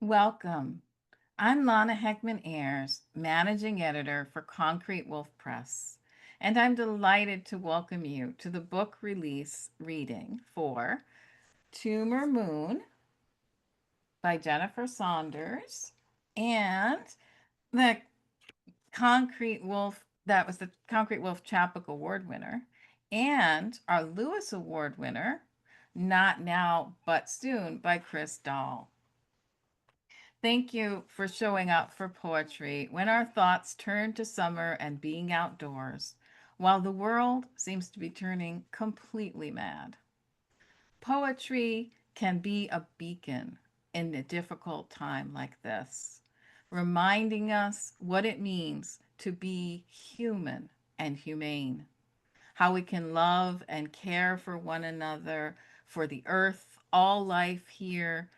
Welcome. I'm Lana Heckman Ayers, Managing Editor for Concrete Wolf Press, and I'm delighted to welcome you to the book release reading for TUMOR MOON by Jennifer Saunders and the that was the Concrete Wolf Chapbook Award winner, and our Lewis Award winner, Not Now But Soon by Chris Dahl. Thank you for showing up for poetry when our thoughts turn to summer and being outdoors, while the world seems to be turning completely mad. Poetry can be a beacon in a difficult time like this, reminding us what it means to be human and humane, how we can love and care for one another, for the earth, all life here,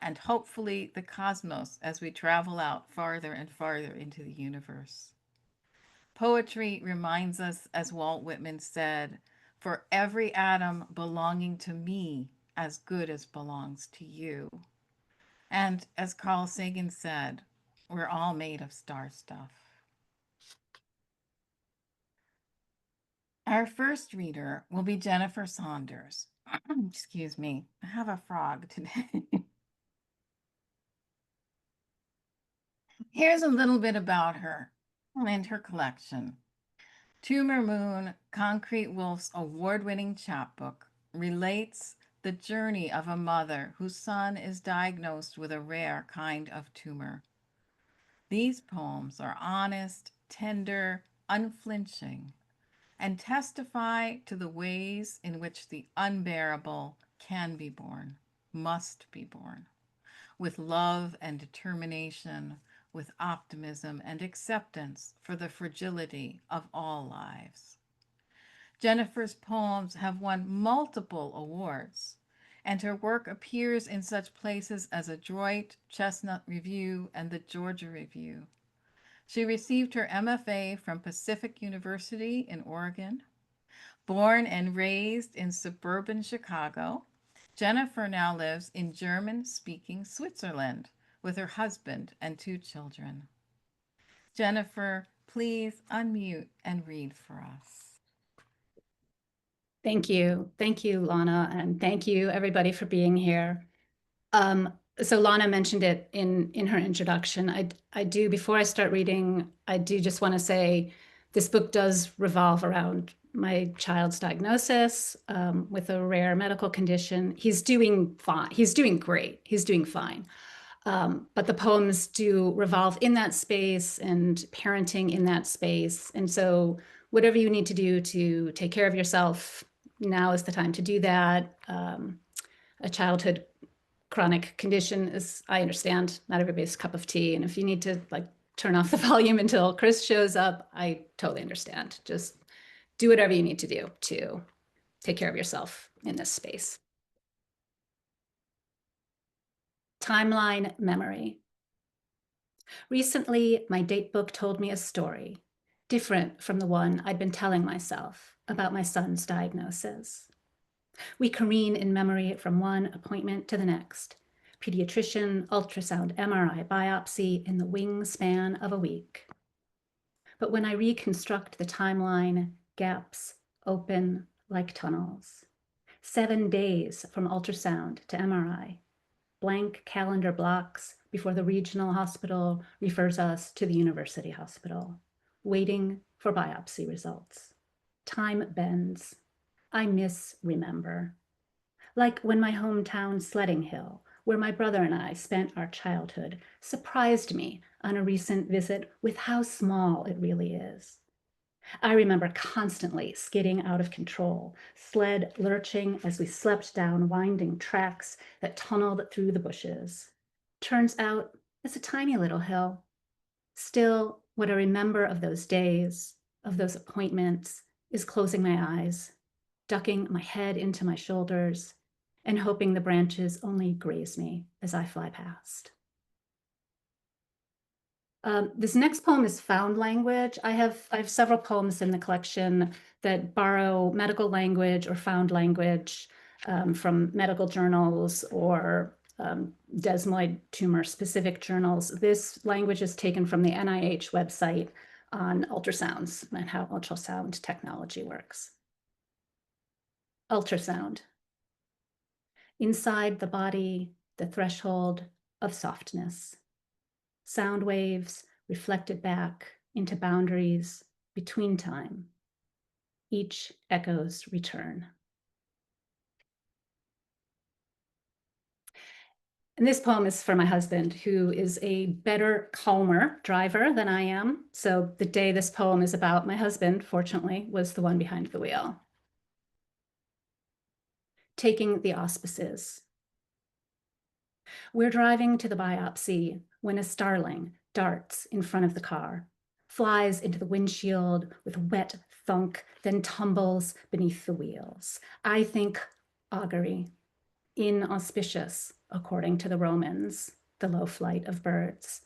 and hopefully the cosmos as we travel out farther and farther into the universe. Poetry reminds us, as Walt Whitman said, for every atom belonging to me as good as belongs to you. And as Carl Sagan said, we're all made of star stuff. Our first reader will be Jennifer Saunders. Excuse me, I have a frog today. Here's a little bit about her and her collection. TUMOR MOON, Concrete Wolf's award-winning chapbook, relates the journey of a mother whose son is diagnosed with a rare kind of tumor. These poems are honest, tender, unflinching, and testify to the ways in which the unbearable can be borne, must be borne, with love and determination, with optimism and acceptance for the fragility of all lives. Jennifer's poems have won multiple awards, and her work appears in such places as Adroit, Chestnut Review, and the Georgia Review. She received her MFA from Pacific University in Oregon. Born and raised in suburban Chicago, Jennifer now lives in German-speaking Switzerland with her husband and 2 children. Jennifer, please unmute and read for us. Thank you. Thank you, Lana, and thank you, everybody, for being here. So Lana mentioned it in her introduction. I do, before I start reading, I do just want to say this book does revolve around my child's diagnosis with a rare medical condition. He's doing fine. He's doing great. He's doing fine. But the poems do revolve in that space and parenting in that space. And so whatever you need to do to take care of yourself, now is the time to do that. A childhood chronic condition is, I understand, not everybody's cup of tea. And if you need to like turn off the volume until Chris shows up, I totally understand. Just do whatever you need to do to take care of yourself in this space. Timeline memory. Recently, my date book told me a story, different from the one I'd been telling myself about my son's diagnosis. We careen in memory from one appointment to the next, pediatrician, ultrasound, MRI, biopsy in the wingspan of a week. But when I reconstruct the timeline, gaps open like tunnels. 7 days from ultrasound to MRI, blank calendar blocks before the regional hospital refers us to the university hospital, waiting for biopsy results. Time bends. I misremember. Like when my hometown Sledding Hill, where my brother and I spent our childhood, surprised me on a recent visit with how small it really is. I remember constantly skidding out of control, sled lurching as we slept down winding tracks that tunneled through the bushes. Turns out it's a tiny little hill. Still, what I remember of those days, of those appointments, is closing my eyes, ducking my head into my shoulders, and hoping the branches only graze me as I fly past. This next poem is found language. I have several poems in the collection that borrow medical language or found language from medical journals or desmoid tumor specific journals. This language is taken from the NIH website on ultrasounds and how ultrasound technology works. Ultrasound. Inside the body, the threshold of softness. Sound waves reflected back into boundaries between time. Each echo's return. And this poem is for my husband, who is a better, calmer driver than I am. So the day this poem is about, my husband, fortunately, was the one behind the wheel. Taking the auspices. We're driving to the biopsy when a starling darts in front of the car, flies into the windshield with wet thunk, then tumbles beneath the wheels. I think augury, inauspicious, according to the Romans, the low flight of birds.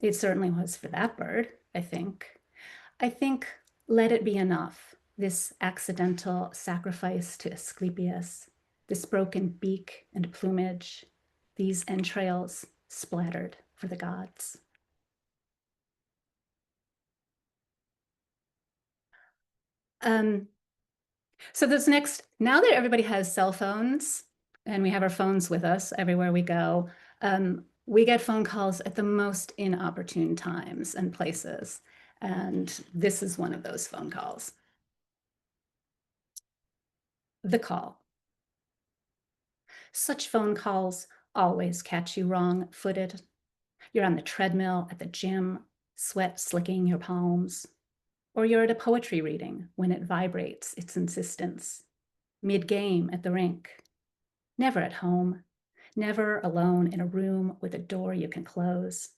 It certainly was for that bird, I think. I think let it be enough, this accidental sacrifice to Asclepius, this broken beak and plumage, these entrails splattered for the gods. So this next, now that everybody has cell phones and we have our phones with us everywhere we go, we get phone calls at the most inopportune times and places. And this is one of those phone calls. The call. Such phone calls always catch you wrong-footed. You're on the treadmill at the gym, sweat slicking your palms. Or you're at a poetry reading when it vibrates its insistence. Mid-game at the rink. Never at home. Never alone in a room with a door you can close.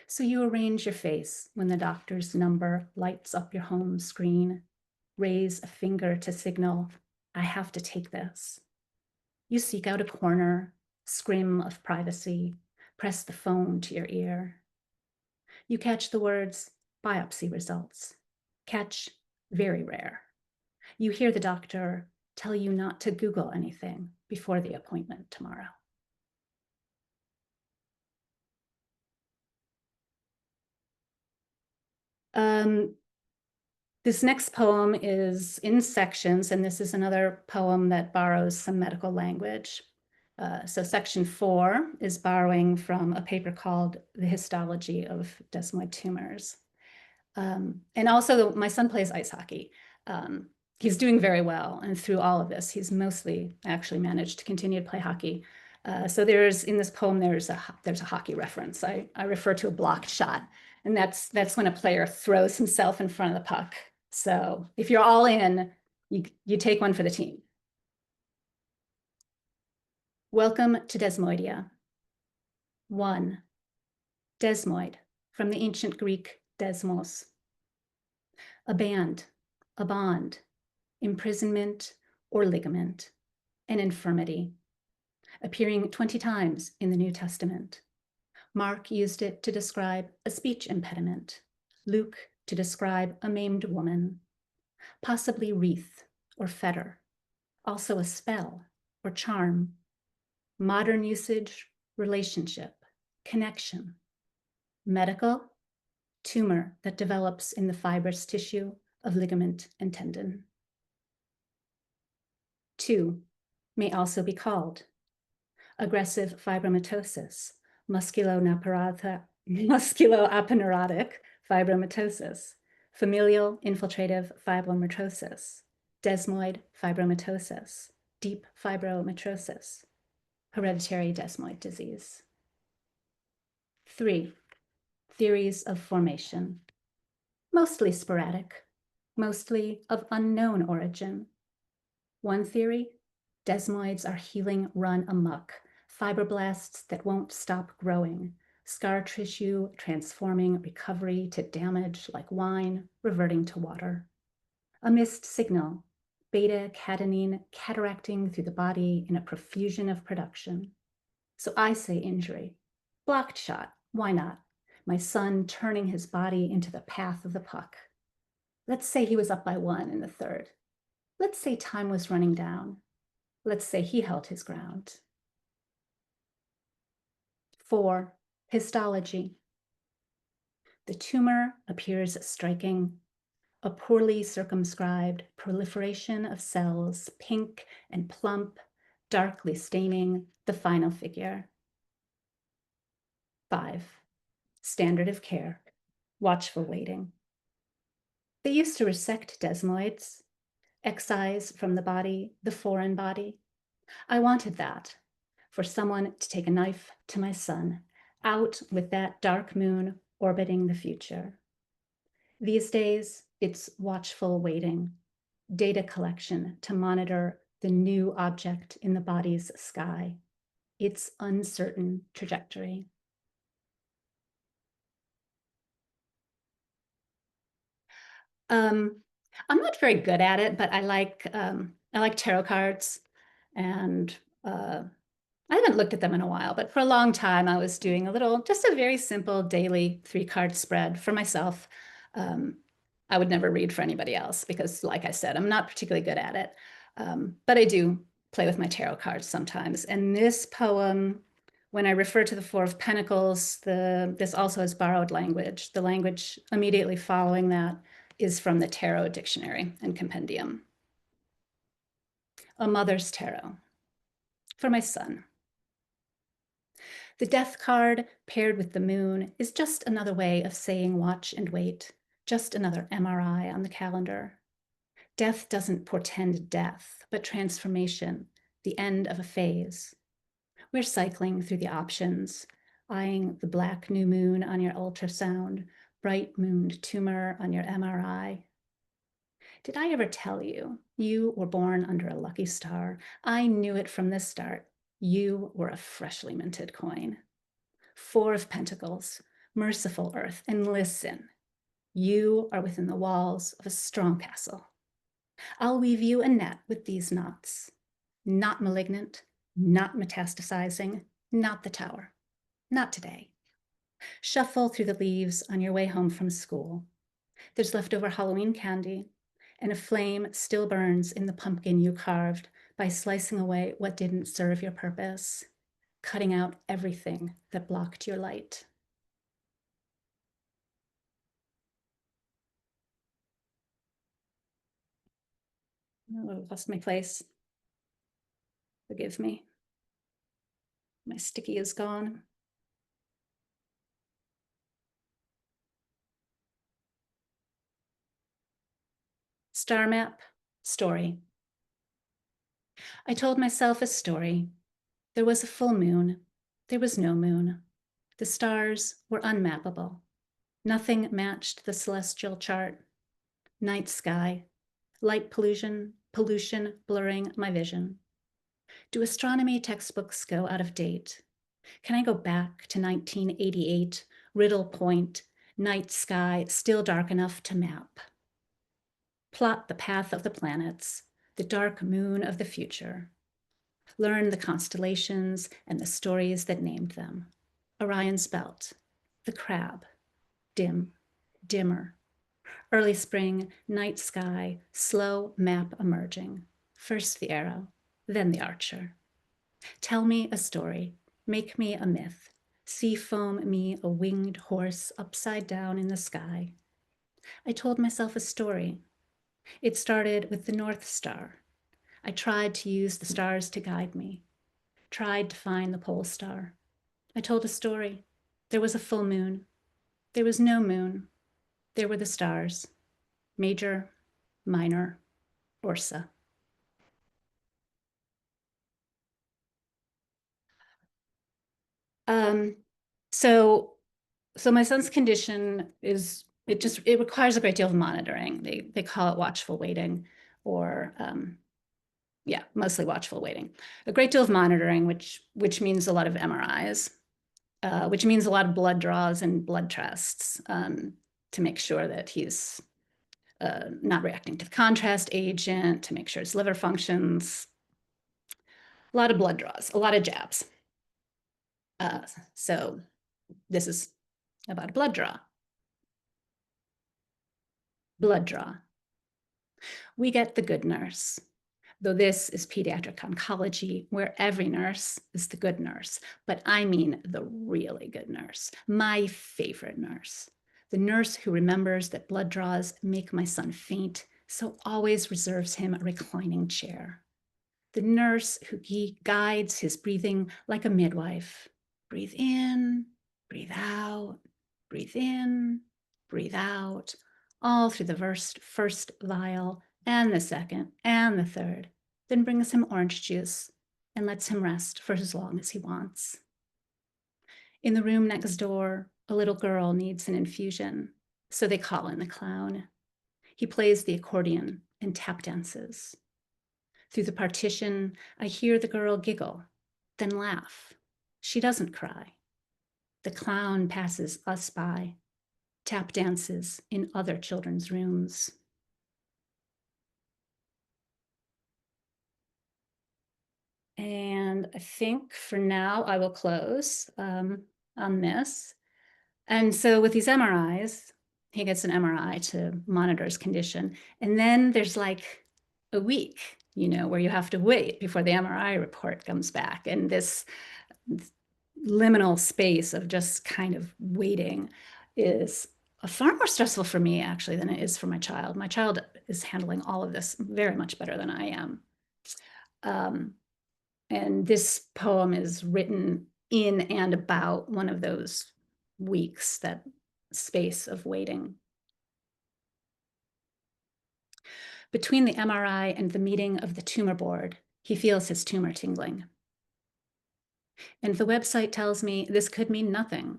So you arrange your face when the doctor's number lights up your home screen. Raise a finger to signal, I have to take this. You seek out a corner, scrim of privacy, press the phone to your ear. You catch the words, biopsy results. Catch, very rare. You hear the doctor tell you not to Google anything before the appointment tomorrow. This next poem is in sections, and this is another poem that borrows some medical language. So section 4 is borrowing from a paper called The Histology of Desmoid Tumors. And also my son plays ice hockey. He's doing very well. And through all of this, he's mostly actually managed to continue to play hockey. So there's, in this poem, there's a hockey reference. I refer to a blocked shot. And that's when a player throws himself in front of the puck. So if you're all in, you take one for the team. Welcome to Desmoidia. 1. Desmoid, from the ancient Greek desmos. A band, a bond, imprisonment or ligament, an infirmity, appearing 20 times in the New Testament. Mark used it to describe a speech impediment, Luke to describe a maimed woman, possibly wreath or fetter, also a spell or charm. Modern usage, relationship, connection. Medical, tumor that develops in the fibrous tissue of ligament and tendon. 2, may also be called aggressive fibromatosis, musculoaponeurotic fibromatosis, familial infiltrative fibromatosis, desmoid fibromatosis, deep fibromatosis, hereditary desmoid disease. 3, theories of formation, mostly sporadic, mostly of unknown origin. One theory, desmoids are healing run amok, fibroblasts that won't stop growing, scar tissue transforming recovery to damage like wine, reverting to water. A missed signal, beta-catenine cataracting through the body in a profusion of production. So I say injury. Blocked shot, why not? My son turning his body into the path of the puck. Let's say he was up by 1 in the 3rd. Let's say time was running down. Let's say he held his ground. 4. Histology. The tumor appears striking, a poorly circumscribed proliferation of cells, pink and plump, darkly staining the final figure. 5. Standard of care, watchful waiting. They used to resect desmoids, excise from the body the foreign body. I wanted that, for someone to take a knife to my son, out with that dark moon orbiting the future. These days, it's watchful waiting, data collection to monitor the new object in the body's sky, its uncertain trajectory. I'm not very good at it, but I like tarot cards, and I haven't looked at them in a while, but for a long time I was doing just a very simple daily 3-card spread for myself. I would never read for anybody else because, like I said, I'm not particularly good at it, but I do play with my tarot cards sometimes. And this poem, when I refer to the 4 of Pentacles, this also has borrowed language. The language immediately following that is from the Tarot Dictionary and Compendium. A Mother's Tarot. For my son. The Death card paired with the moon is just another way of saying watch and wait, just another MRI on the calendar. Death doesn't portend death, but transformation, the end of a phase. We're cycling through the options, eyeing the black new moon on your ultrasound, bright mooned tumor on your MRI. Did I ever tell you, you were born under a lucky star? I knew it from the start. You were a freshly minted coin. 4 of Pentacles, merciful earth, and listen. You are within the walls of a strong castle. I'll weave you a net with these knots. Not malignant, not metastasizing, not the tower. Not today. Shuffle through the leaves on your way home from school. There's leftover Halloween candy, and a flame still burns in the pumpkin you carved by slicing away what didn't serve your purpose, cutting out everything that blocked your light. Oh, I lost my place. Forgive me. My sticky is gone. Star map, story. I told myself a story. There was a full moon. There was no moon. The stars were unmappable. Nothing matched the celestial chart. Night sky, light pollution blurring my vision. Do astronomy textbooks go out of date? Can I go back to 1988, Riddle Point, night sky still dark enough to map? Plot the path of the planets, the dark moon of the future. Learn the constellations and the stories that named them. Orion's belt, the crab, dim, dimmer. Early spring, night sky, slow map emerging. First the arrow, then the archer. Tell me a story, make me a myth. Sea foam me a winged horse upside down in the sky. I told myself a story. It started with the North Star. I tried to use the stars to guide me, tried to find the pole star. I told a story. There was a full moon. There was no moon. There were the stars. Major, minor, Ursa. So my son's condition is, it requires a great deal of monitoring. They call it watchful waiting, or mostly watchful waiting. A great deal of monitoring, which means a lot of MRIs, which means a lot of blood draws and blood tests to make sure that he's not reacting to the contrast agent, to make sure his liver functions. A lot of blood draws, a lot of jabs. So this is about a blood draw. Blood draw. We get the good nurse, though this is pediatric oncology, where every nurse is the good nurse. But I mean the really good nurse, my favorite nurse, the nurse who remembers that blood draws make my son faint, so always reserves him a reclining chair. The nurse who guides his breathing like a midwife. Breathe in, breathe out, breathe in, breathe out, all through the first vial and the second and the third, then brings him orange juice and lets him rest for as long as he wants. In the room next door, a little girl needs an infusion, so they call in the clown. He plays the accordion and tap dances. Through the partition, I hear the girl giggle, then laugh. She doesn't cry. The clown passes us by, tap dances in other children's rooms. And I think for now I will close on this. And so with these MRIs, he gets an MRI to monitor his condition. And then there's like a week, where you have to wait before the MRI report comes back. And this liminal space of just kind of waiting is far more stressful for me, actually, than it is for my child. My child is handling all of this very much better than I am. And this poem is written in and about one of those weeks, that space of waiting. Between the MRI and the meeting of the tumor board, he feels his tumor tingling. And the website tells me this could mean nothing,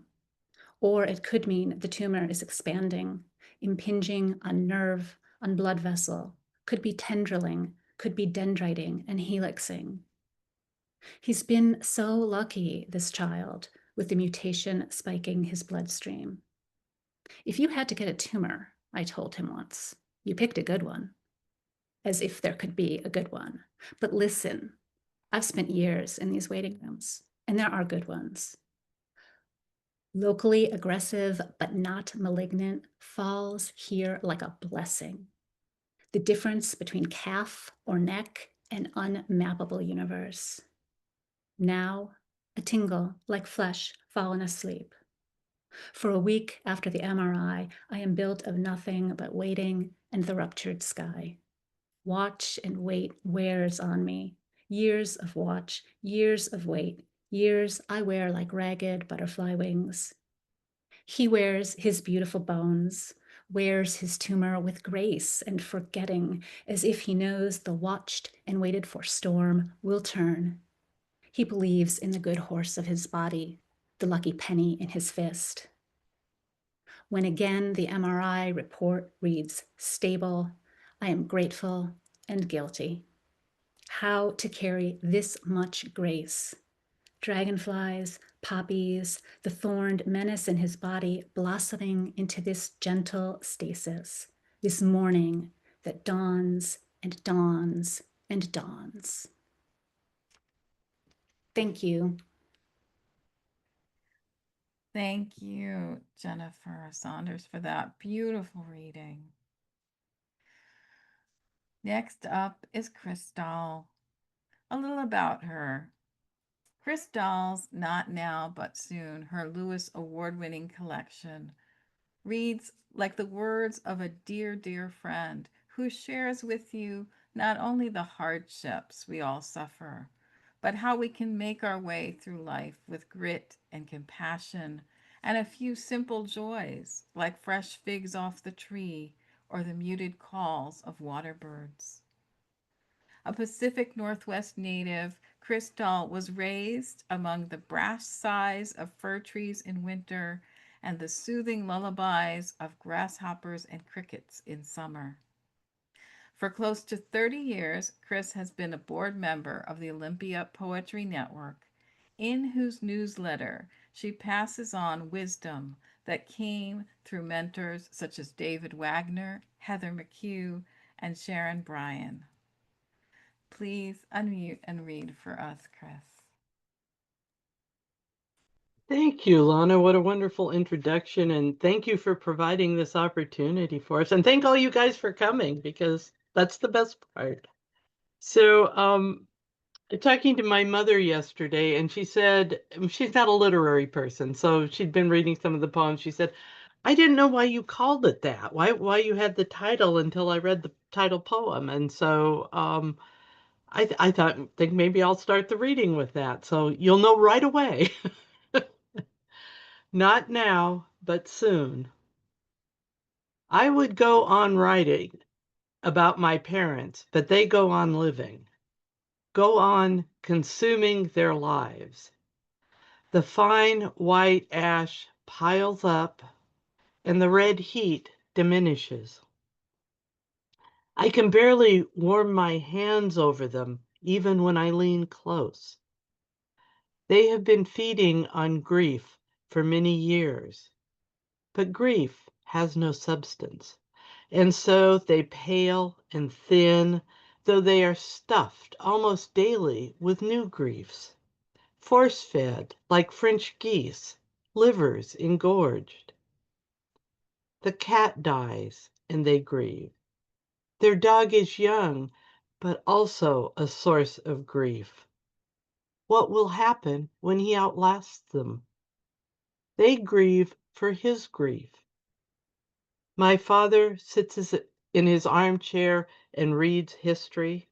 or it could mean the tumor is expanding, impinging on nerve, on blood vessel, could be tendriling, could be dendriting and helixing. He's been so lucky, this child, with the mutation spiking his bloodstream. If you had to get a tumor, I told him once, you picked a good one, as if there could be a good one. But listen, I've spent years in these waiting rooms, and there are good ones. Locally aggressive, but not malignant, falls here like a blessing. The difference between calf or neck and unmappable universe. Now, a tingle like flesh fallen asleep. For a week after the MRI, I am built of nothing but waiting and the ruptured sky. Watch and wait wears on me. Years of watch, years of wait, years I wear like ragged butterfly wings. He wears his beautiful bones, wears his tumor with grace and forgetting, as if he knows the watched and waited for storm will turn. He believes in the good horse of his body, the lucky penny in his fist. When again the MRI report reads stable, I am grateful and guilty. How to carry this much grace? Dragonflies, poppies, the thorned menace in his body blossoming into this gentle stasis, this morning that dawns and dawns and dawns. Thank you. Thank you, Jennifer Saunders, for that beautiful reading. Next up is Chris Dahl. A little about her. Chris Dahl's Not Now But Soon, her Lewis Award-winning collection, reads like the words of a dear, dear friend who shares with you not only the hardships we all suffer, but how we can make our way through life with grit and compassion and a few simple joys like fresh figs off the tree or the muted calls of water birds. A Pacific Northwest native, Chris Dahl was raised among the brash sighs of fir trees in winter and the soothing lullabies of grasshoppers and crickets in summer. For close to 30 years, Chris has been a board member of the Olympia Poetry Network, in whose newsletter she passes on wisdom that came through mentors such as David Wagner, Heather McHugh, and Sharon Bryan. Please unmute and read for us, Chris. Thank you, Lana. What a wonderful introduction. And thank you for providing this opportunity for us. And thank all you guys for coming, because that's the best part. So, talking to my mother yesterday, and she said she's not a literary person, so she'd been reading some of the poems. She said, "I didn't know why you called it that. Why you had the title until I read the title poem." And so, I think maybe I'll start the reading with that, so you'll know right away. Not now, but soon. I would go on writing about my parents, but they go on living, go on consuming their lives. The fine white ash piles up, and the red heat diminishes. I can barely warm my hands over them, even when I lean close. They have been feeding on grief for many years, but grief has no substance, and so they pale and thin, though they are stuffed almost daily with new griefs, force-fed like French geese, livers engorged. The cat dies, and they grieve. Their dog is young, but also a source of grief. What will happen when he outlasts them? They grieve for his grief. My father sits in his armchair and reads history.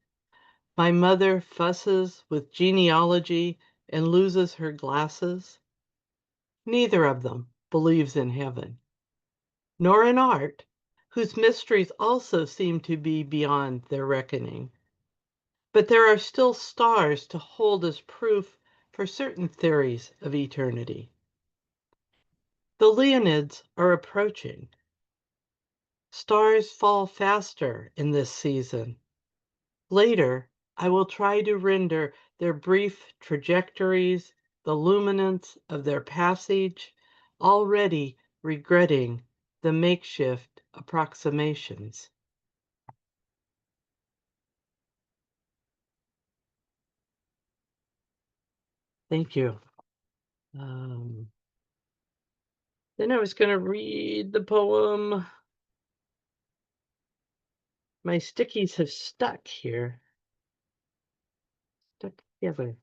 My mother fusses with genealogy and loses her glasses. Neither of them believes in heaven, nor in art, whose mysteries also seem to be beyond their reckoning. But there are still stars to hold as proof for certain theories of eternity. The Leonids are approaching. Stars fall faster in this season. Later, I will try to render their brief trajectories, the luminance of their passage, already regretting the makeshift approximations. Thank you. Then I was going to read the poem. My stickies have stuck here. Stuck together.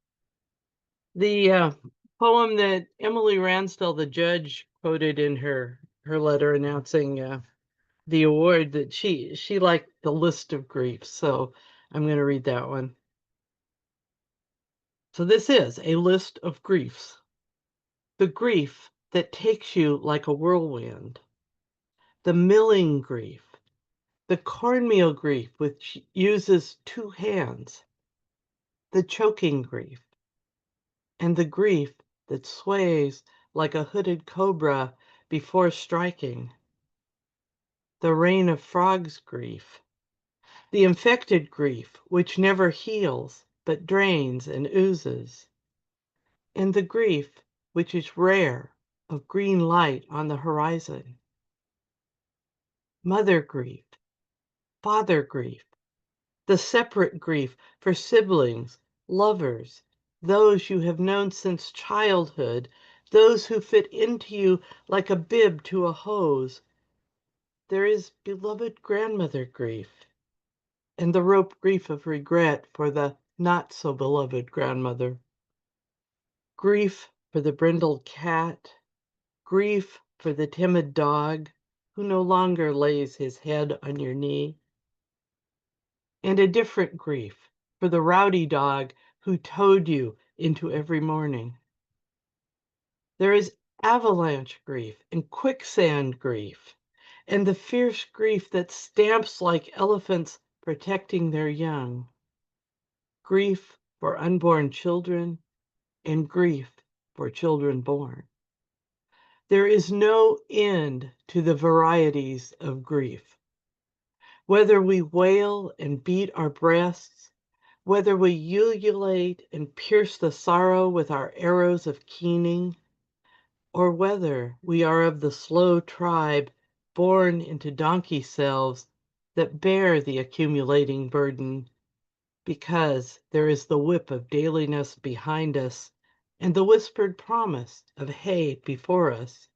The poem that Emily Ransdell, the judge, quoted in her letter announcing the award, that she liked the list of griefs. So I'm going to read that one. So this is a list of griefs. The grief that takes you like a whirlwind. The milling grief. The cornmeal grief, which uses two hands. The choking grief. And the grief that sways like a hooded cobra before striking. The rain of frogs grief. The infected grief, which never heals, but drains and oozes. And the grief, which is rare, of green light on the horizon. Mother grief, father grief, the separate grief for siblings, lovers, those you have known since childhood, those who fit into you like a bib to a hose. There is beloved grandmother grief, and the rope grief of regret for the not so beloved grandmother. Grief for the brindled cat, grief for the timid dog who no longer lays his head on your knee, and a different grief for the rowdy dog who towed you into every morning. There is avalanche grief and quicksand grief, and the fierce grief that stamps like elephants protecting their young. Grief for unborn children and grief for children born. There is no end to the varieties of grief. Whether we wail and beat our breasts, whether we ululate and pierce the sorrow with our arrows of keening, or whether we are of the slow tribe born into donkey selves that bear the accumulating burden, because there is the whip of dailiness behind us and the whispered promise of hay before us.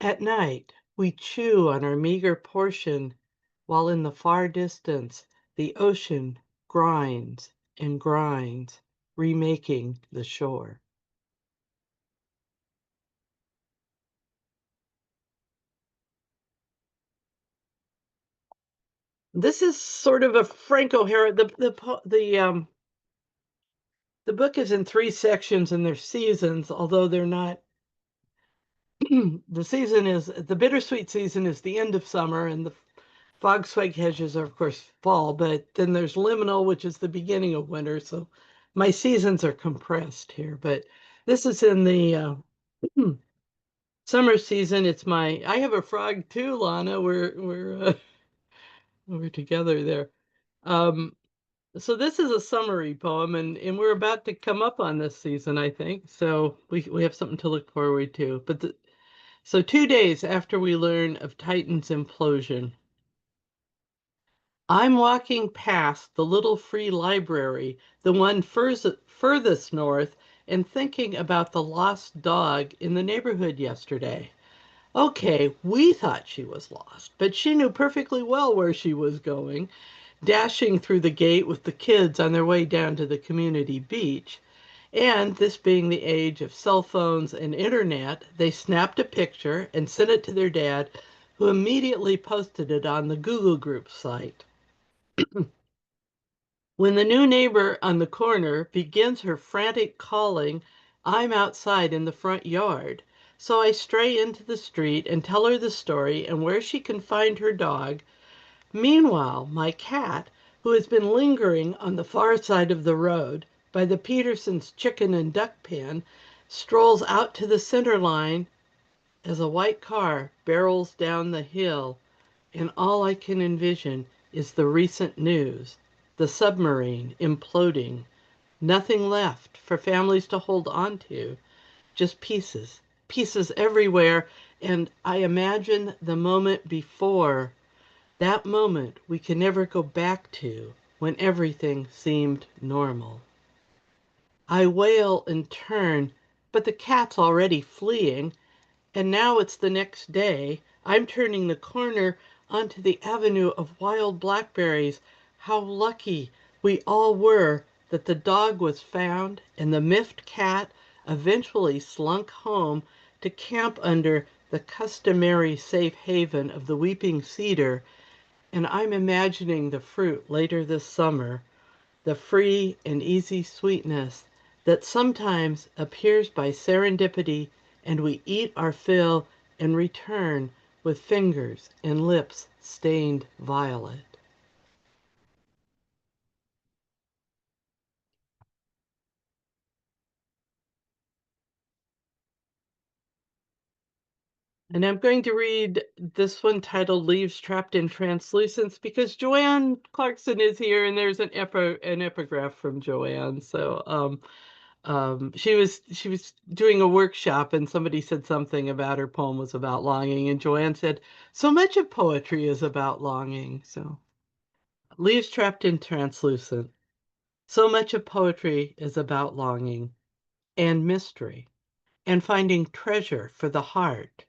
At night, we chew on our meager portion, while in the far distance, The ocean grinds and grinds, remaking the shore. This is sort of a Franco Harris. The book is in 3 sections and they're seasons, although they're not. The bittersweet season is the end of summer, and the fog spike hedges are, of course, fall. But then there's liminal, which is the beginning of winter. So my seasons are compressed here. But this is in the summer season. I have a frog too, Lana. We're together there. So this is a summary poem, and we're about to come up on this season, I think. So we have something to look forward to. So 2 days after we learn of Titan's implosion, I'm walking past the little free library, the one furthest north, and thinking about the lost dog in the neighborhood yesterday. Okay, we thought she was lost, but she knew perfectly well where she was going, dashing through the gate with the kids on their way down to the community beach. And this being the age of cell phones and internet, they snapped a picture and sent it to their dad, who immediately posted it on the Google Group site. When the new neighbor on the corner begins her frantic calling, I'm outside in the front yard. So I stray into the street and tell her the story and where she can find her dog. Meanwhile, my cat, who has been lingering on the far side of the road by the Petersons' chicken and duck pen, strolls out to the center line as a white car barrels down the hill, and all I can envision is the recent news, the submarine imploding, nothing left for families to hold on to, just pieces, pieces everywhere, and I imagine the moment before, that moment we can never go back to, when everything seemed normal. I wail and turn, but the cat's already fleeing, and now it's the next day. I'm turning the corner onto the avenue of wild blackberries. How lucky we all were that the dog was found and the miffed cat eventually slunk home to camp under the customary safe haven of the weeping cedar. And I'm imagining the fruit later this summer, the free and easy sweetness that sometimes appears by serendipity, and we eat our fill and return with fingers and lips stained violet. And I'm going to read this one titled Leaves Trapped in Translucence because Joanne Clarkson is here and there's an epigraph from Joanne. So she was doing a workshop and somebody said something about her poem was about longing, and Joanne said, so much of poetry is about longing. So Leaves Trapped in Translucent. So much of poetry is about longing and mystery and finding treasure for the heart.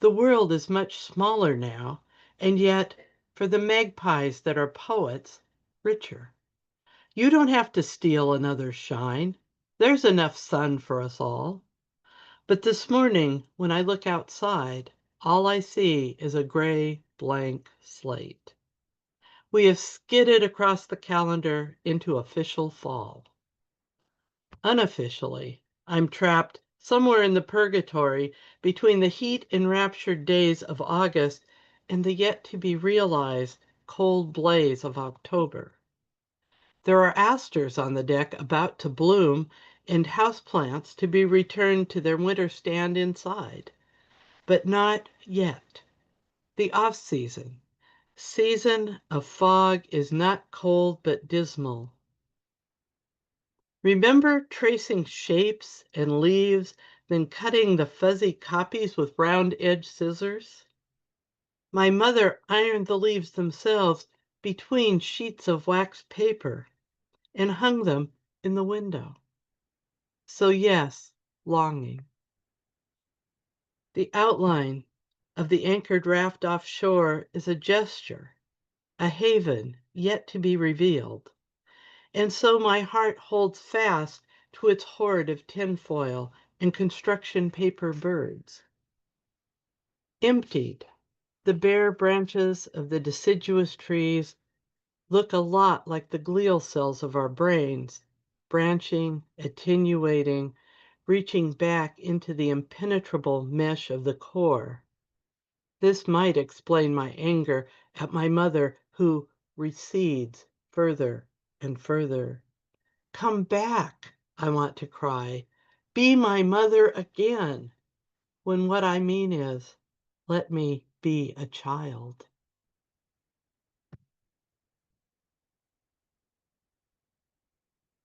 The world is much smaller now, and yet, for the magpies that are poets, richer. You don't have to steal another shine. There's enough sun for us all. But this morning, when I look outside, all I see is a gray, blank slate. We have skidded across the calendar into official fall. Unofficially, I'm trapped somewhere in the purgatory between the heat-enraptured days of August and the yet-to-be-realized cold blaze of October. There are asters on the deck about to bloom and houseplants to be returned to their winter stand inside. But not yet. The off-season, season of fog is not cold but dismal. Remember tracing shapes and leaves, then cutting the fuzzy copies with round-edged scissors? My mother ironed the leaves themselves between sheets of waxed paper and hung them in the window. So yes, longing. The outline of the anchored raft offshore is a gesture, a haven yet to be revealed. And so my heart holds fast to its hoard of tinfoil and construction paper birds. Emptied, the bare branches of the deciduous trees look a lot like the glial cells of our brains, branching, attenuating, reaching back into the impenetrable mesh of the core. This might explain my anger at my mother, who recedes further and further. Come back, I want to cry. Be my mother again, when what I mean is, let me be a child.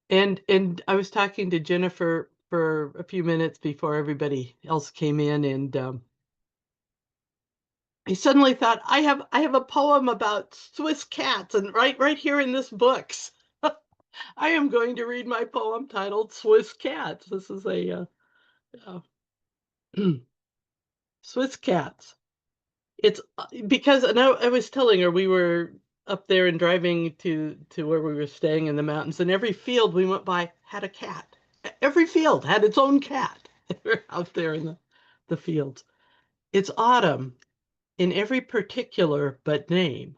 And I was talking to Jennifer for a few minutes before everybody else came in, and I suddenly thought I have a poem about Swiss cats, and right here in this book. I am going to read my poem titled Swiss Cats. This is a uh, Swiss cats. It's because, and I was telling her, we were up there and driving to where we were staying in the mountains, and every field we went by had a cat. Every field had its own cat. We're out there in the fields. It's autumn in every particular but name.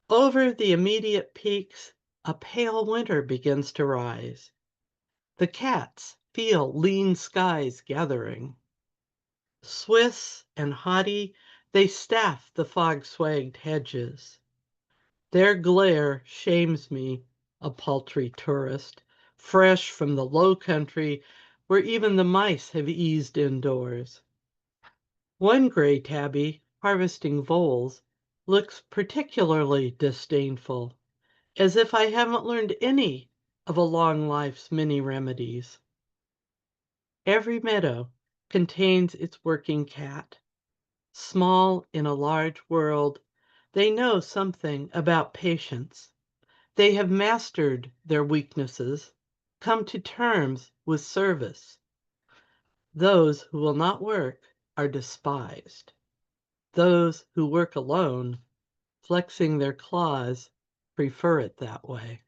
Over the immediate peaks, a pale winter begins to rise. The cats feel lean skies gathering. Swiss and haughty, they staff the fog-swagged hedges. Their glare shames me, a paltry tourist, fresh from the low country where even the mice have eased indoors. One gray tabby, harvesting voles, looks particularly disdainful, as if I haven't learned any of a long life's many remedies. Every meadow contains its working cat. Small in a large world, they know something about patience. They have mastered their weaknesses, come to terms with service. Those who will not work are despised. Those who work alone, flexing their claws, prefer it that way.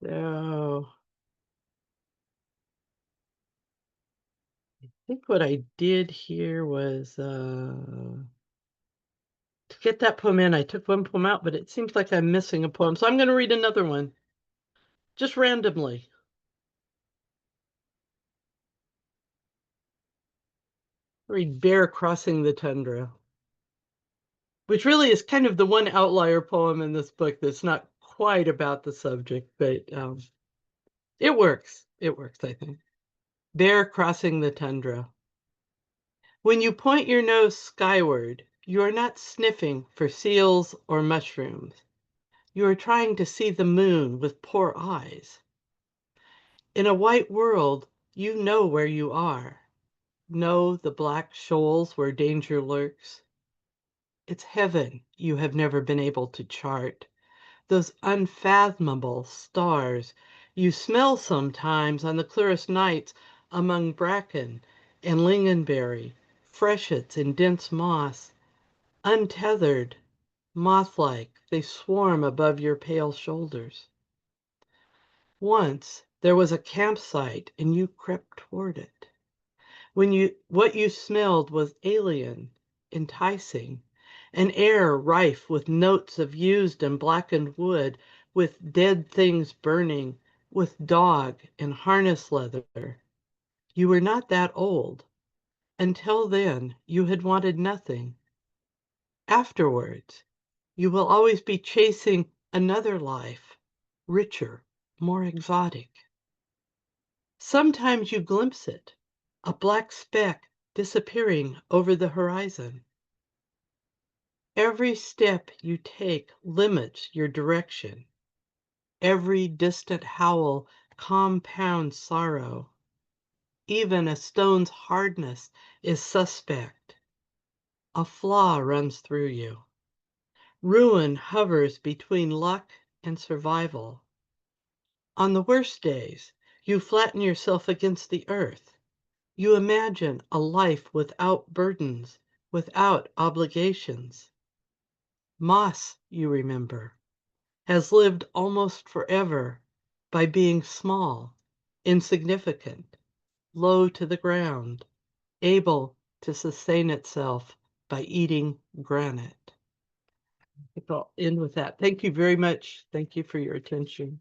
So I think what I did here was to get that poem in, I took one poem out, but it seems like I'm missing a poem. So I'm going to read another one, just randomly. Read Bear Crossing the Tundra, which really is kind of the one outlier poem in this book that's not quite about the subject, but it works. It works, I think. Bear Crossing the Tundra. When you point your nose skyward, you are not sniffing for seals or mushrooms. You are trying to see the moon with poor eyes. In a white world, you know where you are. Know the black shoals where danger lurks. It's heaven you have never been able to chart. Those unfathomable stars you smell sometimes on the clearest nights among bracken and lingonberry, freshets and dense moss. Untethered, moth-like, they swarm above your pale shoulders. Once there was a campsite and you crept toward it. What you smelled was alien, enticing, an air rife with notes of used and blackened wood, with dead things burning, with dog and harness leather. You were not that old. Until then, you had wanted nothing. Afterwards, you will always be chasing another life, richer, more exotic. Sometimes you glimpse it, a black speck disappearing over the horizon. Every step you take limits your direction. Every distant howl compounds sorrow. Even a stone's hardness is suspect. A flaw runs through you. Ruin hovers between luck and survival. On the worst days, you flatten yourself against the earth, You imagine a life without burdens, without obligations. Moss, you remember, has lived almost forever by being small, insignificant, low to the ground, able to sustain itself by eating granite. I think I'll end with that. Thank you very much. Thank you for your attention.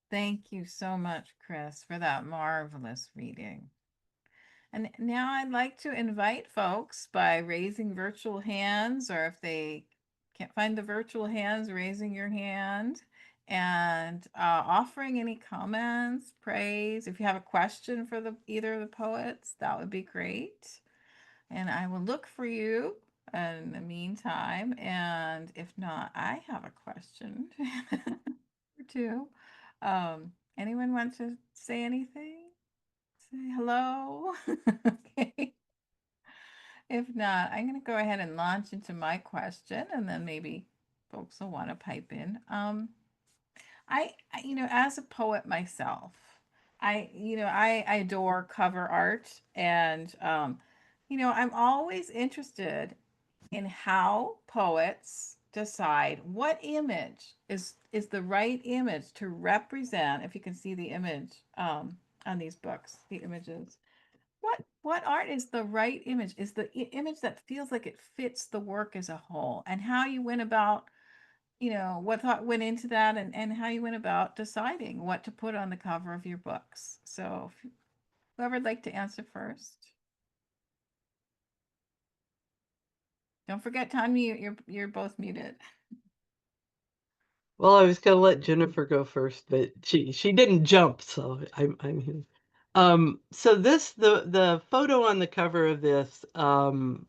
Thank you so much, Chris, for that marvelous reading. And now I'd like to invite folks by raising virtual hands, or if they can't find the virtual hands, raising your hand and offering any comments, praise. If you have a question for either of the poets, that would be great. And I will look for you in the meantime. And if not, I have a question or two. Anyone want to say anything? Say hello? Okay. If not, I'm going to go ahead and launch into my question, and then maybe folks will want to pipe in. As a poet myself, I adore cover art, and I'm always interested in how poets decide what image is the right image to represent. If you can see the image on these books, the images. What art is the right image? Is the image that feels like it fits the work as a whole, and how you went about, what thought went into that, and how you went about deciding what to put on the cover of your books. So whoever'd like to answer first. Don't forget to unmute. You're both muted. Well, I was gonna let Jennifer go first, but she didn't jump, so I'm here. So the photo on the cover of this was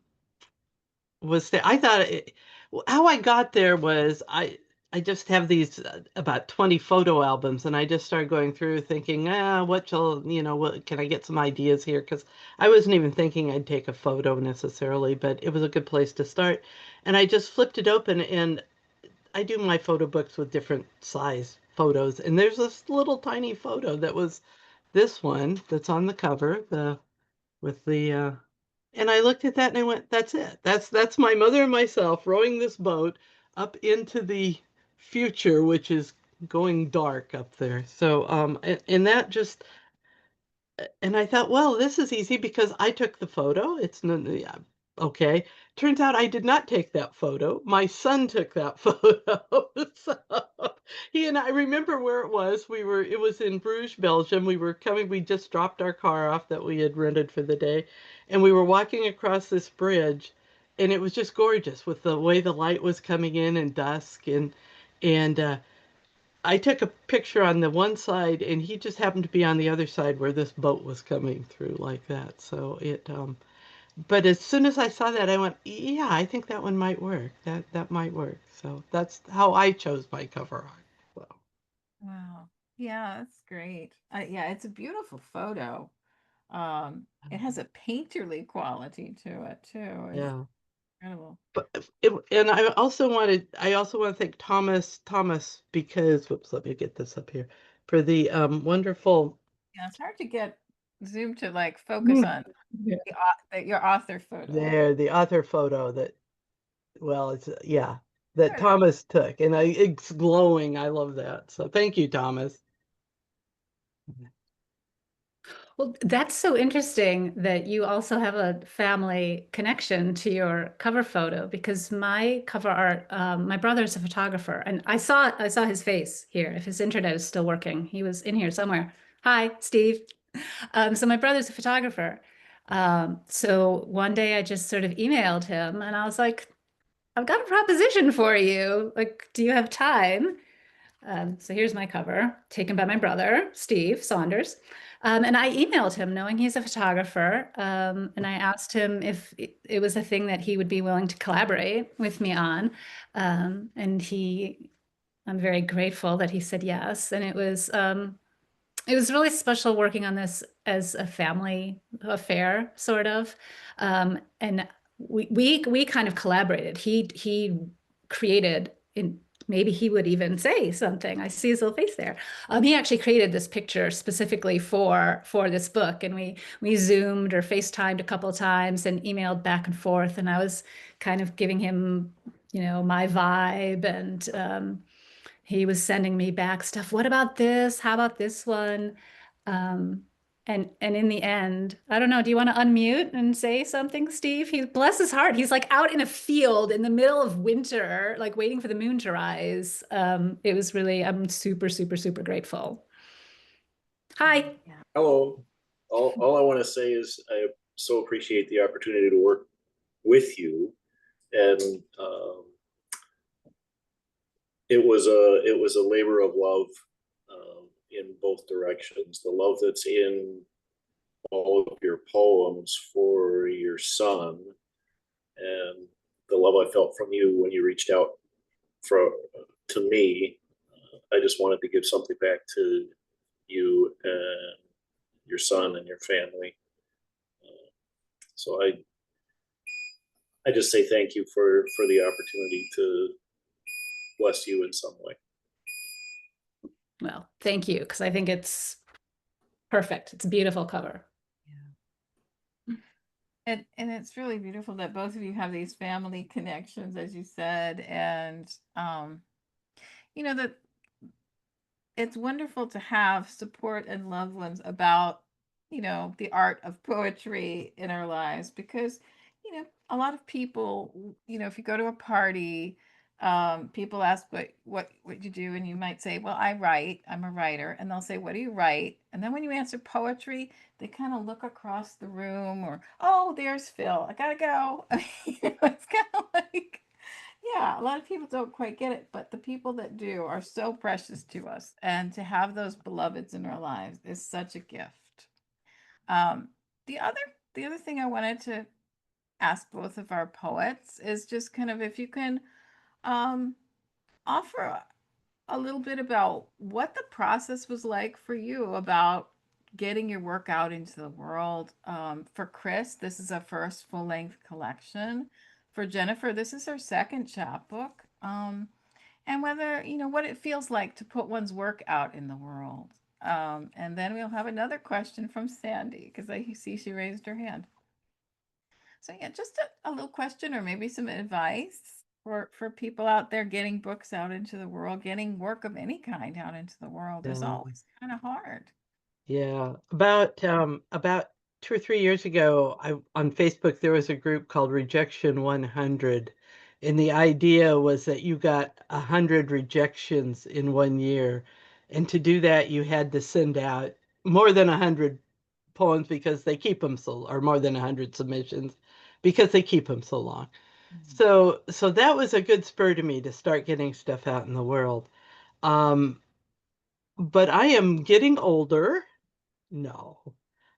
I thought how I got there was I just have these about 20 photo albums, and I just started going through thinking, what can I get some ideas here? Because I wasn't even thinking I'd take a photo necessarily, but it was a good place to start. And I just flipped it open, and I do my photo books with different size photos, and there's this little tiny photo that was this one that's on the cover, the with the and I looked at that and I went, that's it. That's my mother and myself rowing this boat up into the future, which is going dark up there. So and that just and I thought, well, this is easy because I took the photo. It's no, yeah, okay. Turns out I did not take that photo. My son took that photo. So he and I remember where it was. It was in Bruges, Belgium. We just dropped our car off that we had rented for the day, and we were walking across this bridge, and it was just gorgeous with the way the light was coming in and dusk and I took a picture on the one side, and he just happened to be on the other side where this boat was coming through like that. So but as soon as I saw that, I went, yeah, I think that one might work. That might work. So that's how I chose my cover art. So, Wow. Yeah, that's great. Yeah, it's a beautiful photo. It has a painterly quality to it too. It's yeah. incredible. But and I also want to thank Thomas because whoops, let me get this up here for the wonderful Yeah, it's hard to get Zoom to like focus Hmm. on your author photo. There, the author photo that well, it's yeah, that There it is. Thomas took, and it's glowing. I love that. So thank you, Thomas. Well, that's so interesting that you also have a family connection to your cover photo because my cover art, my brother's a photographer, and I saw his face here. If his internet is still working, he was in here somewhere. Hi, Steve. So my brother's a photographer. So one day I just sort of emailed him, and I was like, "I've got a proposition for you. Like, do you have time?" So here's my cover, taken by my brother, Steve Saunders. And I emailed him knowing he's a photographer. And I asked him if it was a thing that he would be willing to collaborate with me on. And I'm very grateful that he said yes. And it was really special working on this as a family affair, sort of. And we kind of collaborated. He created in maybe he would even say something. I see his little face there. He actually created this picture specifically for this book, and we Zoomed or FaceTimed a couple of times and emailed back and forth. And I was kind of giving him, my vibe, and he was sending me back stuff. What about this? How about this one? And in the end, I don't know, do you want to unmute and say something, Steve? Bless his heart. He's like out in a field in the middle of winter, like waiting for the moon to rise. It was really, I'm super, super, super grateful. Hi. Hello. All I want to say is I so appreciate the opportunity to work with you, and it was a labor of love in both directions. The love that's in all of your poems for your son, and the love I felt from you when you reached out to me. I just wanted to give something back to you and your son and your family. So I just say thank you for the opportunity to bless you in some way. Well, thank you, because I think it's perfect. It's a beautiful cover. And it's really beautiful that both of you have these family connections, as you said, and that it's wonderful to have support and loved ones about the art of poetry in our lives, because a lot of people, if you go to a party, people ask what you do, and you might say, well, I write, I'm a writer, and they'll say, what do you write? And then when you answer poetry, they kind of look across the room, or, oh, there's Phil, I gotta go. It's kind of like, yeah, a lot of people don't quite get it, but the people that do are so precious to us, and to have those beloveds in our lives is such a gift. Um, the other thing I wanted to ask both of our poets is just kind of if you can offer a little bit about what the process was like for you about getting your work out into the world. For Chris, this is a first full-length collection. For Jennifer, this is her second chapbook. And whether, what it feels like to put one's work out in the world. And then we'll have another question from Sandy, because I see she raised her hand. So yeah, just a little question, or maybe some advice for people out there getting books out into the world, getting work of any kind out into the world is always kind of hard. Yeah, about 2 or 3 years ago, on Facebook there was a group called Rejection 100, and the idea was that you got 100 rejections in 1 year, and to do that you had to send out more than 100 poems because they keep them or more than 100 submissions because they keep them so long. So that was a good spur to me to start getting stuff out in the world. But I am getting older. No,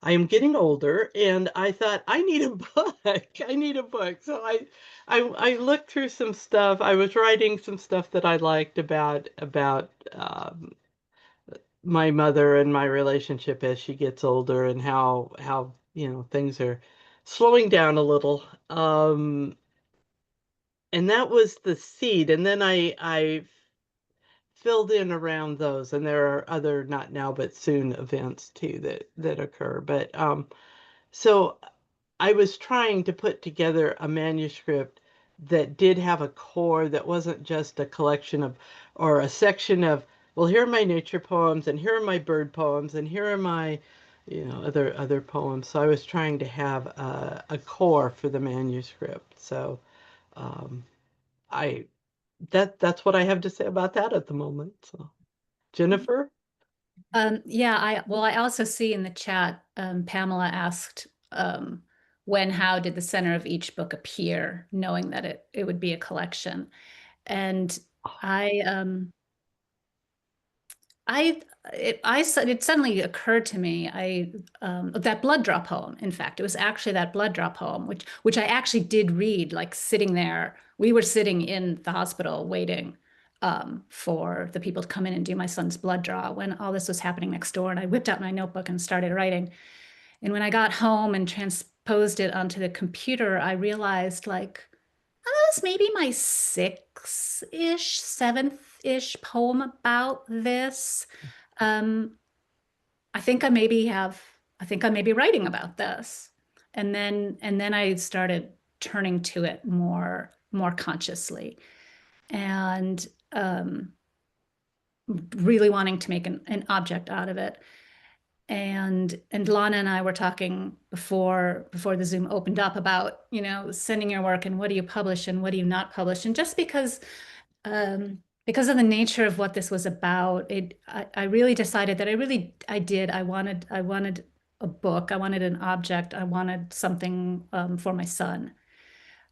I am getting older, and I thought I need a book. I need a book. So I looked through some stuff. I was writing some stuff that I liked about my mother and my relationship as she gets older, and how things are slowing down a little. And that was the seed. And then I filled in around those, and there are other not now but soon events too that occur. But so I was trying to put together a manuscript that did have a core, that wasn't just a collection of, or a section of, well, here are my nature poems, and here are my bird poems, and here are my other poems. So I was trying to have a core for the manuscript. So I that's what I have to say about that at the moment. So Jennifer? Yeah, I also see in the chat, Pamela asked, how did the center of each book appear, knowing that it would be a collection? And it suddenly occurred to me, that blood draw poem, in fact, it was actually that blood draw poem, which I actually did read, like sitting there. We were sitting in the hospital waiting for the people to come in and do my son's blood draw when all this was happening next door. And I whipped out my notebook and started writing. And when I got home and transposed it onto the computer, I realized, like, That was maybe my sixth-ish, seventh-ish poem about this. Um, I think I may be writing about this. And then I started turning to it more consciously and really wanting to make an object out of it. And Lana and I were talking before the Zoom opened up about, sending your work and what do you publish and what do you not publish. And just because of the nature of what this was about, I really decided that I wanted a book, I wanted an object, I wanted something for my son.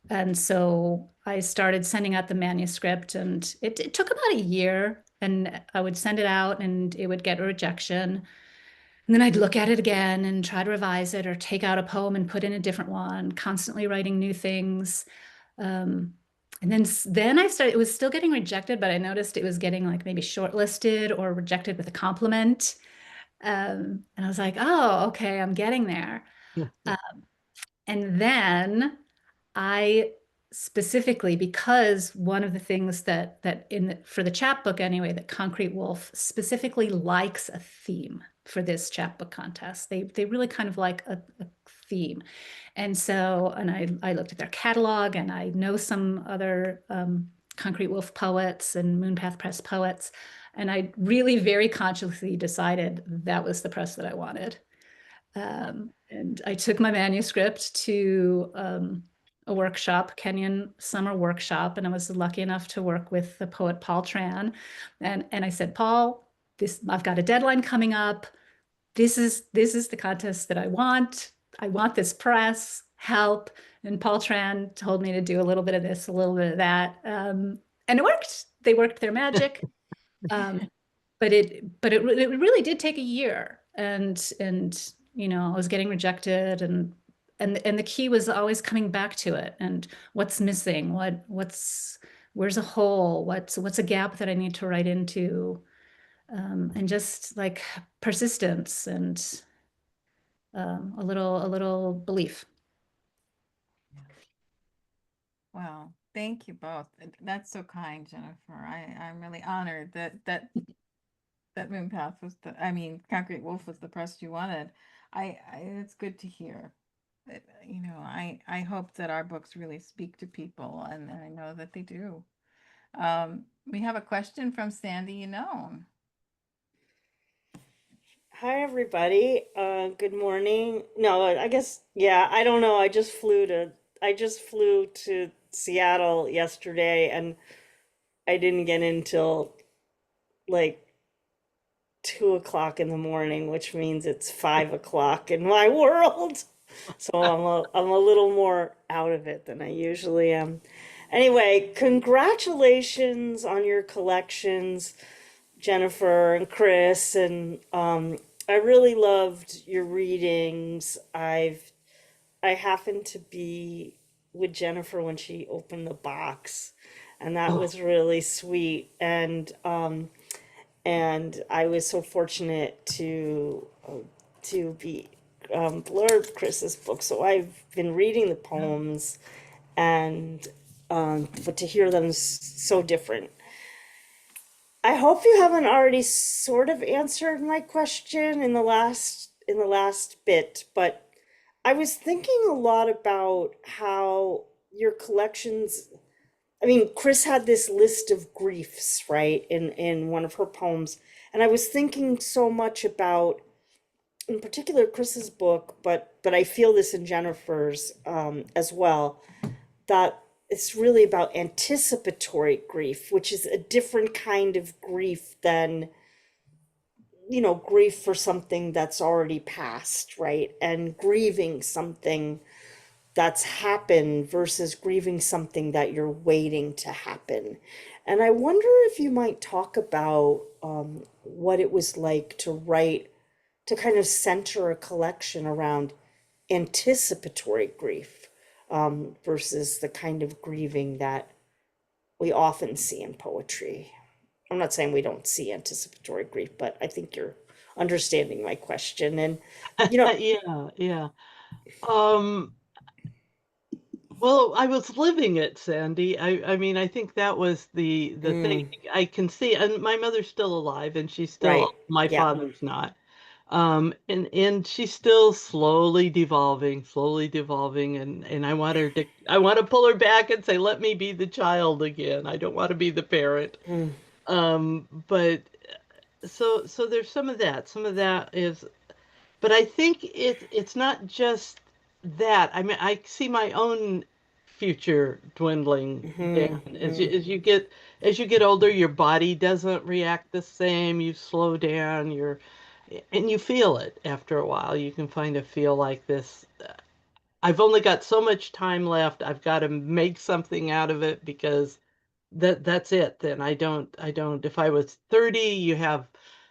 And so I started sending out the manuscript, and it took about a year, and I would send it out and it would get a rejection. And then I'd look at it again and try to revise it or take out a poem and put in a different one, constantly writing new things. And then I started, it was still getting rejected, but I noticed it was getting like maybe shortlisted or rejected with a compliment. And I was like, oh, okay, I'm getting there. And then I specifically, because one of the things for the chapbook anyway, that Concrete Wolf specifically likes a theme for this chapbook contest. They really kind of like a theme. And so, I looked at their catalog, and I know some other Concrete Wolf poets and Moonpath Press poets. And I really very consciously decided that was the press that I wanted. And I took my manuscript to a workshop, Kenyan summer workshop, and I was lucky enough to work with the poet Paul Tran. And I said, Paul, I've got a deadline coming up. This is the contest that I want. I want this press, help. And Paul Tran told me to do a little bit of this, a little bit of that. And it worked. They worked their magic. But it really did take a year. And I was getting rejected, and the key was always coming back to it. And what's missing? Where's a hole? What's a gap that I need to write into? And just like persistence and a little belief. Wow, thank you both. That's so kind, Jennifer. I'm really honored that Moonpath was Concrete Wolf was the press you wanted. It's good to hear. I hope that our books really speak to people, and I know that they do. We have a question from Sandy Yanone. Hi, everybody. Good morning. No, I guess, yeah, I don't know. I just flew to Seattle yesterday, and I didn't get in till like 2 o'clock in the morning, which means it's 5 o'clock in my world. So I'm a little more out of it than I usually am. Anyway, congratulations on your collections, Jennifer and Chris, and I really loved your readings. I happened to be with Jennifer when she opened the box, and that was really sweet. And I was so fortunate to be blurb Chris's book. So I've been reading the poems, and but to hear them so different. I hope you haven't already sort of answered my question in the last bit, but I was thinking a lot about how your collections, I mean, Chris had this list of griefs, right, in one of her poems, and I was thinking so much about, in particular, Chris's book, but I feel this in Jennifer's as well, that it's really about anticipatory grief, which is a different kind of grief than, grief for something that's already passed, right? And grieving something that's happened versus grieving something that you're waiting to happen. And I wonder if you might talk about what it was like to write, to kind of center a collection around anticipatory grief versus the kind of grieving that we often see in poetry. I'm not saying we don't see anticipatory grief, but I think you're understanding my question. And, Yeah. Well, I was living it, Sandy. I mean, I think that was the thing. I can see, and my mother's still alive, and she's Right. still, my Yeah. father's not. And she's still slowly devolving, and I want to pull her back and say, let me be the child again. I don't want to be the parent. But so there's some of that. Some of that is, but I think it's not just that. I mean, I see my own future dwindling down as you get older. Your body doesn't react the same. You slow down. And you feel it after a while. You can kind of feel like this. I've only got so much time left. I've got to make something out of it because that's it. Then I don't. If I was 30, you have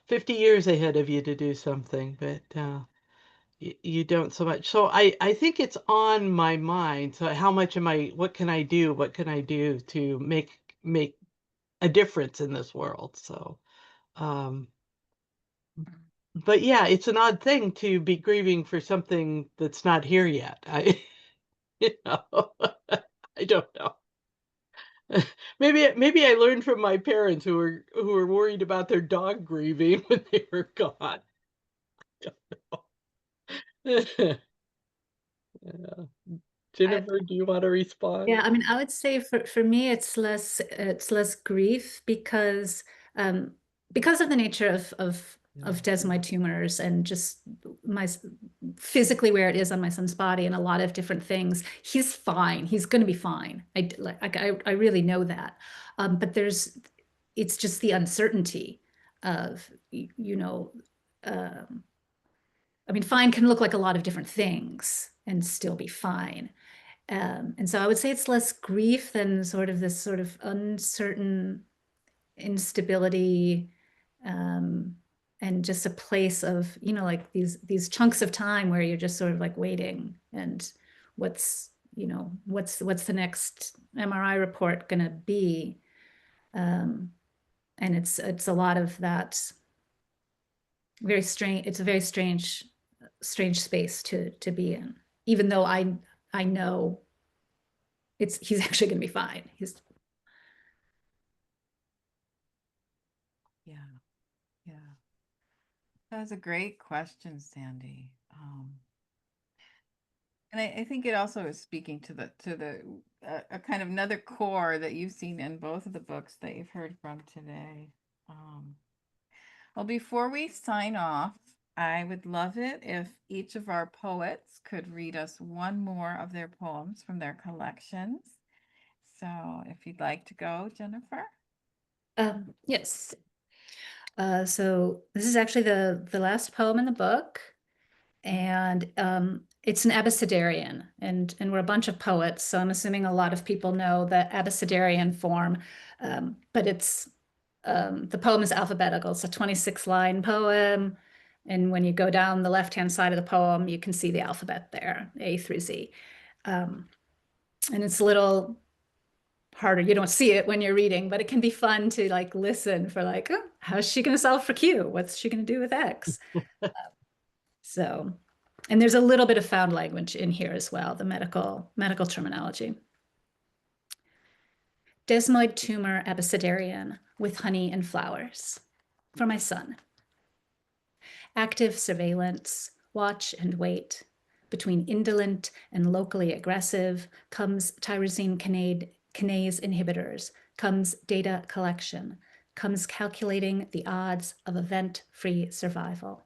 50 years ahead of you to do something, but you don't so much. So I think it's on my mind. So how much what can I do? What can I do to make a difference in this world? So, um, but yeah, it's an odd thing to be grieving for something that's not here yet. You know, I don't know. Maybe I learned from my parents who were worried about their dog grieving when they were gone. Yeah. Jennifer, do you want to respond? Yeah, I mean, I would say for me, it's less grief because of the nature of desmoid tumors and just physically where it is on my son's body and a lot of different things. He's fine. He's going to be fine. I really know that. But it's just the uncertainty of, I mean, fine can look like a lot of different things and still be fine. And so I would say it's less grief than sort of this sort of uncertain instability, and just a place of, like these chunks of time where you're just sort of like waiting and what's the next MRI report going to be. And it's a lot of that very strange. It's a very strange space to be in, even though I know he's actually going to be fine. Yeah. Yeah. That was a great question, Sandy. And I think it also is speaking to the a kind of another core that you've seen in both of the books that you've heard from today. Well, before we sign off, I would love it if each of our poets could read us one more of their poems from their collections. So if you'd like to go, Jennifer. Yes. So this is actually the last poem in the book, and it's an abecedarian, and we're a bunch of poets, so I'm assuming a lot of people know the abecedarian form, but it's the poem is alphabetical. It's a 26-line poem, and when you go down the left-hand side of the poem, you can see the alphabet there, A through Z, and it's a little harder. You don't see it when you're reading, but it can be fun to like listen for like, oh, how's she going to solve for Q? What's she going to do with X? So, and there's a little bit of found language in here as well, the medical terminology. Desmoid tumor abecedarian with honey and flowers. For my son. Active surveillance, watch and wait. Between indolent and locally aggressive comes tyrosine kinase inhibitors, comes data collection, comes calculating the odds of event-free survival,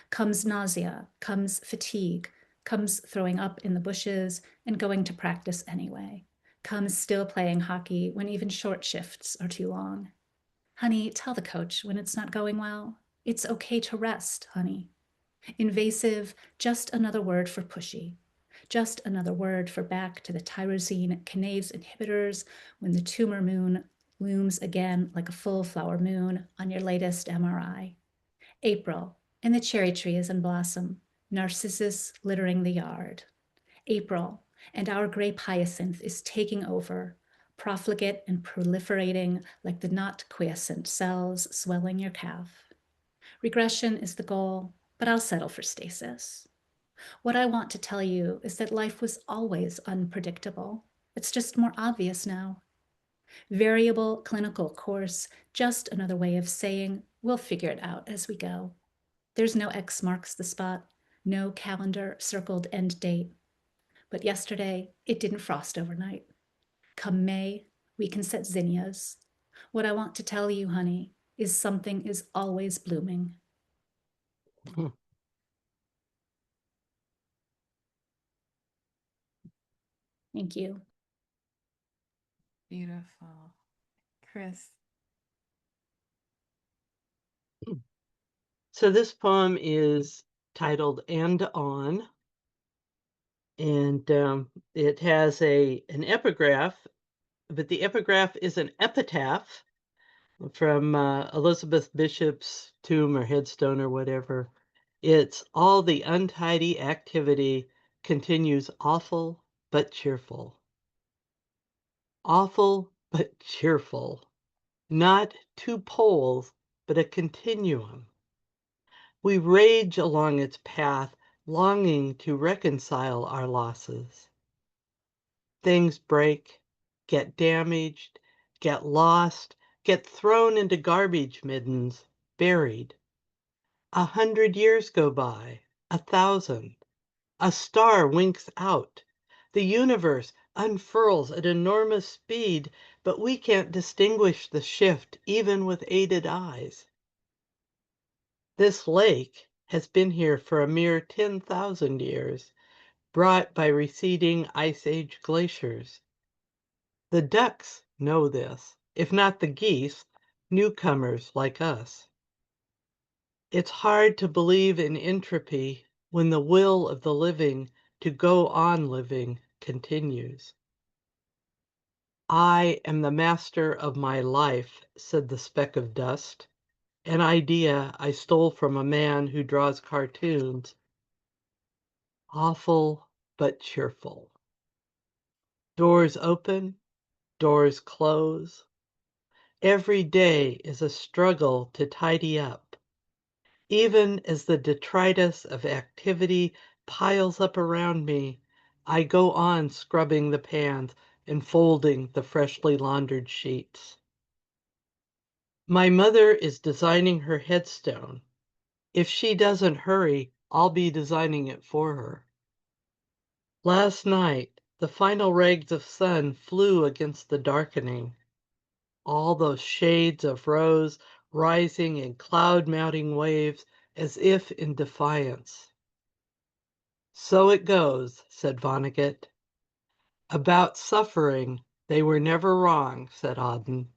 comes nausea, comes fatigue, comes throwing up in the bushes and going to practice anyway, comes still playing hockey when even short shifts are too long. Honey, tell the coach when it's not going well. It's okay to rest, honey. Invasive, just another word for pushy. Just another word for back to the tyrosine kinase inhibitors when the tumor moon looms again like a full flower moon on your latest MRI. April, and the cherry tree is in blossom, narcissus littering the yard. April, and our grape hyacinth is taking over, profligate and proliferating like the not quiescent cells swelling your calf. Regression is the goal, but I'll settle for stasis. What I want to tell you is that life was always unpredictable. It's just more obvious now. Variable clinical course, just another way of saying we'll figure it out as we go. There's no X marks the spot, no calendar circled end date. But yesterday, it didn't frost overnight. Come May, we can set zinnias. What I want to tell you, honey, is something is always blooming. Thank you. Beautiful. Chris. So this poem is titled "And On," and it has an epigraph, but the epigraph is an epitaph from Elizabeth Bishop's tomb or headstone or whatever. It's all the untidy activity continues awful but cheerful. Awful but cheerful. Not two poles, but a continuum. We rage along its path, longing to reconcile our losses. Things break, get damaged, get lost, get thrown into garbage middens, buried. 100 years go by, 1,000. A star winks out. The universe unfurls at enormous speed, but we can't distinguish the shift even with aided eyes. This lake has been here for a mere 10,000 years, brought by receding Ice Age glaciers. The ducks know this, if not the geese, newcomers like us. It's hard to believe in entropy when the will of the living to go on living continues. I am the master of my life, said the speck of dust, an idea I stole from a man who draws cartoons. Awful but cheerful. Doors open, doors close. Every day is a struggle to tidy up. Even as the detritus of activity piles up around me, I go on scrubbing the pans and folding the freshly laundered sheets. My mother is designing her headstone. If she doesn't hurry, I'll be designing it for her. Last night, the final rags of sun flew against the darkening. All those shades of rose rising in cloud-mounting waves as if in defiance. So it goes, said Vonnegut. About suffering, they were never wrong, said Auden.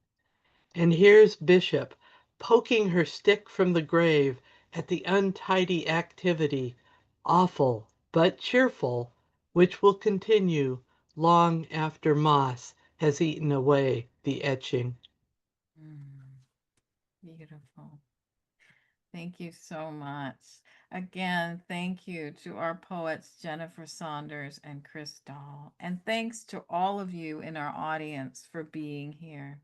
And here's Bishop poking her stick from the grave at the untidy activity, awful but cheerful, which will continue long after moss has eaten away the etching. Beautiful. Thank you so much. Again, thank you to our poets, Jennifer Saunders and Chris Dahl. And thanks to all of you in our audience for being here.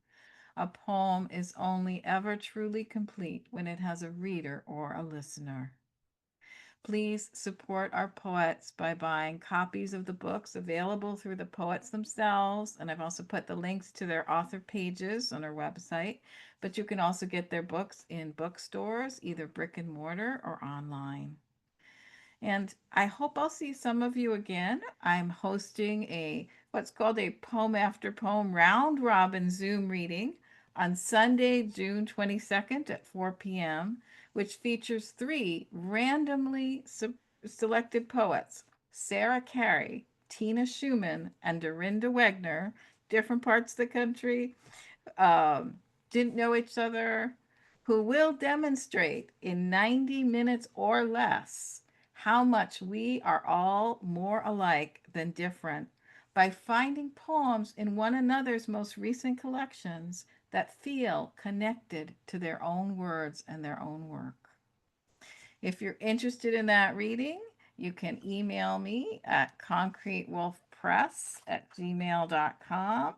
A poem is only ever truly complete when it has a reader or a listener. Please support our poets by buying copies of the books available through the poets themselves. And I've also put the links to their author pages on our website. But you can also get their books in bookstores, either brick and mortar or online. And I hope I'll see some of you again. I'm hosting what's called a Poem After Poem round robin Zoom reading on Sunday, June 22nd at 4 p.m., which features 3 randomly selected poets, Sarah Carey, Tina Schumann, and Dorinda Wegner, different parts of the country, didn't know each other, who will demonstrate in 90 minutes or less how much we are all more alike than different by finding poems in one another's most recent collections that feel connected to their own words and their own work. If you're interested in that reading, you can email me at concretewolfpress@gmail.com,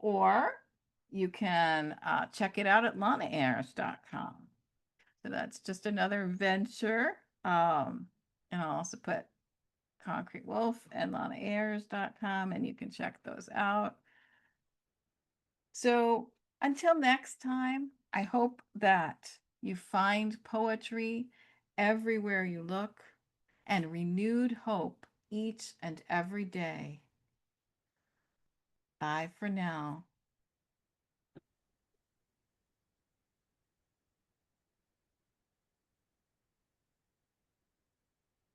or you can check it out at lanaayers.com. So that's just another venture. And I'll also put Concrete Wolf and LanaAyers.com, and you can check those out. So until next time, I hope that you find poetry everywhere you look and renewed hope each and every day. Bye for now.